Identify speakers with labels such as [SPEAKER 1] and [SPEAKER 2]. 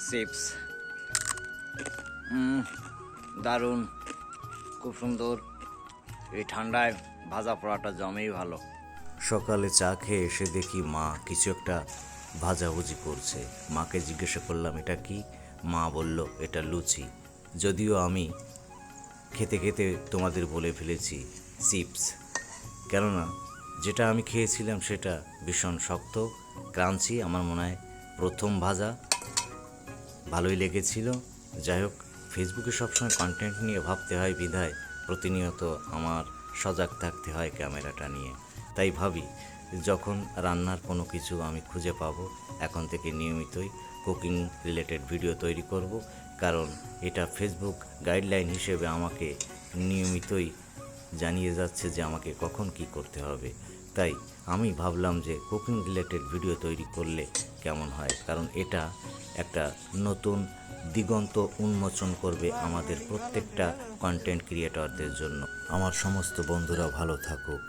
[SPEAKER 1] Chips. দারুণ, খুব সুন্দর। এই ঠান্ডায় ভাজা পোড়াটা জমেই ভালো।
[SPEAKER 2] সকালে চা খেয়ে এসে দেখি মা কিছু একটা ভাজাভুজি করছে। মাকে জিজ্ঞাসা করলাম এটা কি? মা বলল এটা লুচি। যদিও আমি খেতে খেতে তোমাদের বলে ফেলেছি চিপস, কেননা যেটা আমি খেয়েছিলাম সেটা ভীষণ শক্ত, ক্রাঞ্চি। আমার মনে হয় প্রথম ভাজা, ভালোই লেগেছিল। যাই হোক, ফেসবুকে সবসময় কন্টেন্ট নিয়ে ভাবতে হয় বিধায় প্রতিনিয়ত আমার সজাগ থাকতে হয় ক্যামেরাটা নিয়ে। তাই ভাবি যখন রান্নার কোনো কিছু আমি খুঁজে পাবো, এখন থেকে নিয়মিতই কুকিং রিলেটেড ভিডিও তৈরি করব, কারণ এটা ফেসবুক গাইডলাইন হিসেবে আমাকে নিয়মিতই জানিয়ে যাচ্ছে যে আমাকে কখন কি করতে হবে। তাই আমি ভাবলাম যে কুকিং রিলেটেড ভিডিও তৈরি করলে কেমন হয়, কারণ এটা একটা নতুন দিগন্ত উন্মোচন করবে আমাদের প্রত্যেকটা কন্টেন্ট ক্রিয়েটরদের জন্য। আমার সমস্ত বন্ধুরা ভালো থাকুক।